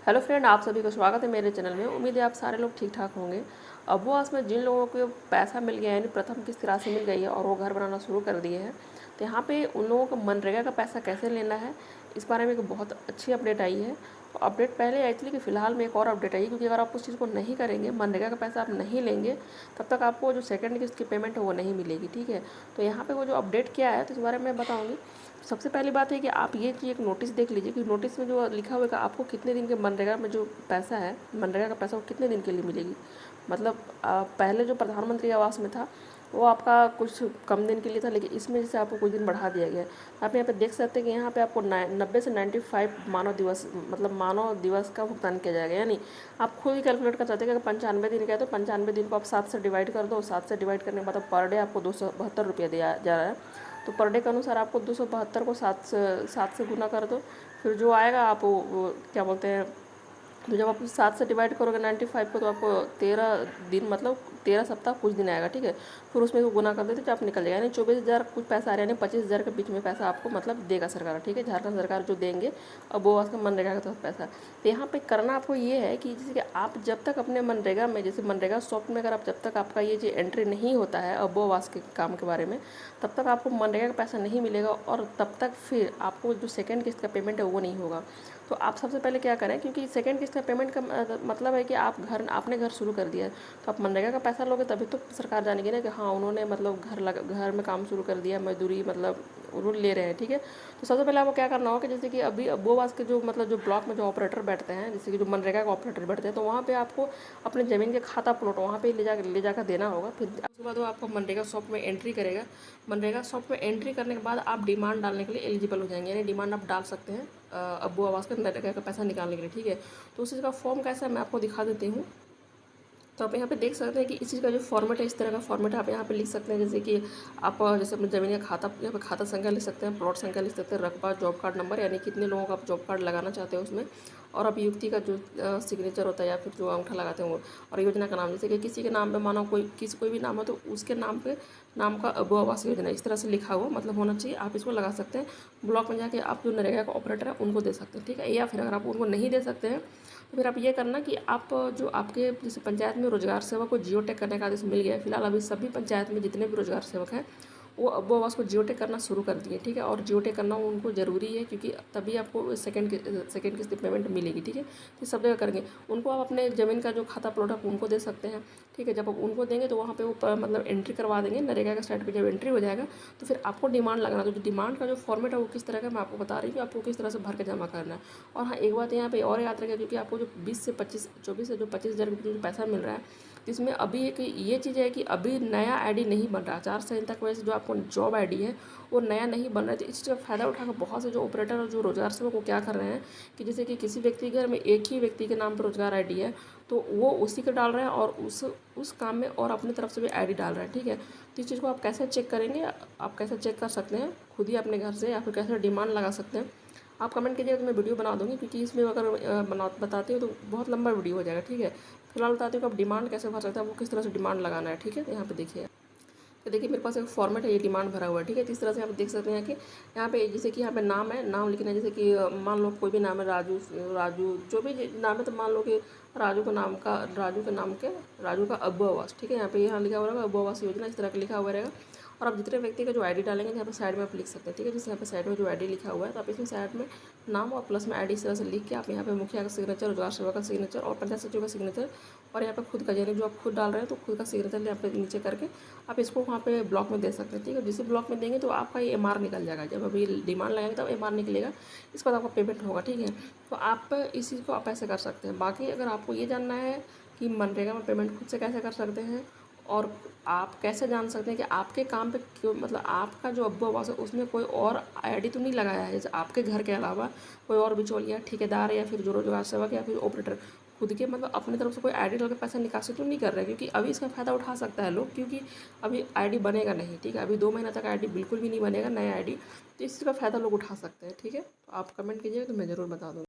Hello friend, आप सभी का स्वागत है मेरे चैनल में। उम्मीद है आप सारे लोग ठीक ठाक होंगे। अबुआस में जिन लोगों को पैसा मिल गया है, यानी प्रथम किस्त राशि मिल गई है और वो घर बनाना शुरू कर दिए हैं, तो यहाँ पे उन लोगों को मनरेगा का पैसा कैसे लेना है, इस बारे में एक बहुत अच्छी अपडेट आई है। तो अपडेट पहले आई थी कि फ़िलहाल में एक और अपडेट आई, क्योंकि अगर आप उस चीज़ को नहीं करेंगे, मनरेगा का पैसा आप नहीं लेंगे, तब तक आपको जो सेकंड किस्त की पेमेंट है वो नहीं मिलेगी। ठीक है, तो यहाँ पे वो जो अपडेट किया है तो इस बारे में बताऊँगी। सबसे पहली बात है कि आप ये चीज़ एक नोटिस देख लीजिए कि नोटिस में जो लिखा हुआ है आपको कितने दिन के मनरेगा में जो पैसा है, मनरेगा का पैसा वो कितने दिन के लिए मिलेगी। मतलब पहले जो प्रधानमंत्री आवास में था वो आपका कुछ कम दिन के लिए था, लेकिन इसमें जैसे आपको कुछ दिन बढ़ा दिया गया है। आप यहाँ पे देख सकते हैं कि यहाँ पे आपको 90 से 95 मानव दिवस, मतलब मानव दिवस का भुगतान किया जाएगा। यानी आप खुद ही कैलकुलेट कर सकते हैं कि 95 दिन का है तो 95 दिन को आप 7 से डिवाइड कर दो। 7 से डिवाइड करने के बाद पर डे आपको 272 रुपया दिया जा रहा है। तो पर डे के अनुसार आपको 272 को 7 से गुना कर दो, फिर जो आएगा आप वो क्या बोलते हैं, तो जब आप 7 से डिवाइड करोगे 95 को, तो आपको 13 दिन, मतलब 13 सप्ताह कुछ दिन आएगा। ठीक है, फिर उसमें गुना कर देते तो आप निकल जाएगा। यानी 24,000 कुछ पैसा आ रहा है, यानी 25,000 के बीच में पैसा आपको मतलब देगा सरकार। ठीक है, झारखंड सरकार जो देंगे अब वो आपका मनरेगा का तो पैसा। तो यहाँ पे करना आपको ये है कि जैसे कि आप जब तक अपने मनरेगा में, जैसे मनरेगा सॉफ्ट में अगर आप जब तक आपका ये जो एंट्री नहीं होता है अब वो आवास के काम के बारे में, तब तक आपको मनरेगा का पैसा नहीं मिलेगा और तब तक फिर आपको जो सेकेंड किस्त का पेमेंट है वो नहीं होगा। तो आप सबसे पहले क्या करें, क्योंकि सेकंड किस्त का पेमेंट का मतलब है कि आपने घर शुरू कर दिया है, तो आप मनरेगा का पैसा लोगे तभी तो सरकार जानेगी ना कि हाँ उन्होंने मतलब घर में काम शुरू कर दिया, मजदूरी मतलब वो ले रहे हैं। ठीक है, तो सबसे पहले आपको क्या करना होगा कि जैसे कि अभी वो वास के जो मतलब जो ब्लॉक में जो ऑपरेटर बैठते हैं, जैसे कि जो मनरेगा के ऑपरेटर बैठते हैं, तो वहाँ पे आपको अपने ज़मीन के खाता प्लॉट वहाँ पे ले जाकर देना होगा। फिर उसके बाद वो आपको मनरेगा शॉप में एंट्री करेगा। मनरेगा शॉप में एंट्री करने के बाद आप डिमांड डालने के लिए एलिजिबल हो जाएंगे, यानी डिमांड आप डाल सकते हैं अब्बू आवास का मनरेगा का पैसा निकालने के लिए। ठीक है, तो उस चीज़ का फॉर्म कैसा है मैं आपको दिखा देती हूँ। तो आप यहाँ पे देख सकते हैं कि इस चीज़ का जो फॉर्मेट है, इस तरह का फॉर्मेट आप यहाँ पे लिख सकते हैं। जैसे कि आप जैसे अपनी ज़मीन का खाता, यहाँ पे खाता संख्या लिख सकते हैं, प्लॉट संख्या लिख सकते हैं, रकबा, जॉब कार्ड नंबर, यानी कितने लोगों का आप जॉब कार्ड लगाना चाहते हो उसमें, और अब युक्ति का जो सिग्नेचर होता है या फिर जो अंगूठा लगाते हैं वो, और योजना का नाम, जैसे कि किसी के नाम पे मानो कोई भी नाम है तो उसके नाम पे नाम का अबू आवास योजना इस तरह से लिखा हुआ मतलब होना चाहिए, आप इसको लगा सकते हैं। ब्लॉक में जाके आप जो नरेगा का ऑपरेटर है उनको दे सकते हैं। ठीक है, या फिर अगर आप उनको नहीं दे सकते हैं तो फिर आप ये करना कि आप जो आपके जैसे पंचायत में रोजगार सेवक को जियो टैग करने का आदेश मिल गया है। फिलहाल अभी सभी पंचायत में जितने भी रोजगार सेवक हैं वो अब्बू आवास को जियो टैग करना शुरू कर दिए। ठीक है, और जियो टैग करना उनको ज़रूरी है, क्योंकि तभी आपको सेकंड किस्त की पेमेंट मिलेगी। ठीक है, तो सब जगह करेंगे। उनको आप अपने ज़मीन का जो खाता प्लॉट है उनको दे सकते हैं। ठीक है, जब आप उनको देंगे तो वहाँ पे वो मतलब एंट्री करवा देंगे नरेगा के साइट पे। जब एंट्री हो जाएगा तो फिर आपको डिमांड लगाना, तो डिमांड का जो फॉर्मेट है वो किस तरह का मैं आपको बता रही हूँ कि आपको किस तरह से भर के जमा करना है। और हाँ, एक बात यहाँ पे और याद रखें, क्योंकि आपको जो 24 से जो 25,000 के बीच में पैसा मिल रहा है, इसमें अभी एक ये चीज़ है कि अभी नया आईडी नहीं बन रहा। आचार संहिता की वजह से जो आपको जॉब आईडी है वो नया नहीं बन रहा है। तो इस चीज़ का फ़ायदा उठाकर बहुत से जो ऑपरेटर और जो रोजगार सेवक वो क्या कर रहे हैं कि जैसे कि किसी व्यक्ति के घर में एक ही व्यक्ति के नाम पर रोजगार आईडी है तो वो उसी का डाल रहे हैं और उस काम में और अपनी तरफ से भी आईडी डाल रहे हैं। ठीक है, तो इस चीज़ को आप कैसे चेक करेंगे, आप कैसे चेक कर सकते हैं खुद ही अपने घर से, या फिर कैसे डिमांड लगा सकते हैं आप कमेंट कीजिएगा तो मैं वीडियो बना दूँगी, क्योंकि इसमें अगर बताती हूँ तो बहुत लंबा वीडियो हो जाएगा। ठीक है, फिलहाल बताती हूँ कि आप डिमांड कैसे भर सकते हैं, आपको किस तरह से डिमांड लगाना है। ठीक है, तो यहाँ पे देखिए, तो देखिए मेरे पास एक फॉर्मेट है, ये डिमांड भरा हुआ है। ठीक है, तो इस तरह से आप देख सकते हैं कि यहाँ पे जैसे कि यहाँ पे नाम है, नाम लिखना है। जैसे कि मान लो कोई भी नाम है, राजू जो भी नाम है, तो मान लो कि राजू के राजू का अब्बू आवास। ठीक है, यहाँ लिखा हुआ रहेगा अब्बू आवास योजना, इस तरह का लिखा हुआ रहेगा। और आप जितने व्यक्ति का जो आईडी डालेंगे यहाँ पे साइड में आप लिख सकते हैं। ठीक है, जैसे यहाँ पे साइड में जो आईडी लिखा हुआ है तो आप इसमें साइड में नाम और प्लस में आईडी इस तरह से लिख के आप यहाँ पे मुखिया का सिग्नेचर, रोजगार सेवक का सिग्नेचर और पंचायत सचिव का सिग्नेचर और यहाँ पे खुद का, यानी जो आप खुद डाल रहे हैं तो खुद का सिग्नेचर यहाँ पे नीचे करके आप इसको वहाँ पे ब्लॉक में दे सकते हैं। ठीक है, जिस ब्लॉक में देंगे तो आपका ये एमआर निकल जाएगा। जब अभी डिमांड लगाएंगे तब एमआर निकलेगा, इसके बाद आपका पेमेंट होगा। ठीक है, तो आप इस चीज़ को आप ऐसे कर सकते हैं। बाकी अगर आपको ये जानना है कि मनरेगा में पेमेंट खुद से कैसे कर सकते हैं और आप कैसे जान सकते हैं कि आपके काम पे क्यों, मतलब आपका जो अब्बू आवास है उसमें कोई और आईडी तो नहीं लगाया है, जैसे आपके घर के अलावा कोई और बिचौलिया, ठेकेदार या फिर जो रोजगार सेवक या फिर ऑपरेटर खुद के मतलब अपनी तरफ से कोई आईडी डाल के पैसा निकासी तो नहीं कर रहे हैं, क्योंकि अभी इसका फ़ायदा उठा सकता है लोग, क्योंकि अभी आईडी बनेगा नहीं। ठीक है, अभी 2 महीना तक आईडी बिल्कुल भी नहीं बनेगा, नया आईडी, तो इस चीज़ का फ़ायदा लोग उठा सकते हैं। ठीक है, तो आप कमेंट कीजिएगा तो मैं ज़रूर बता दूँगा।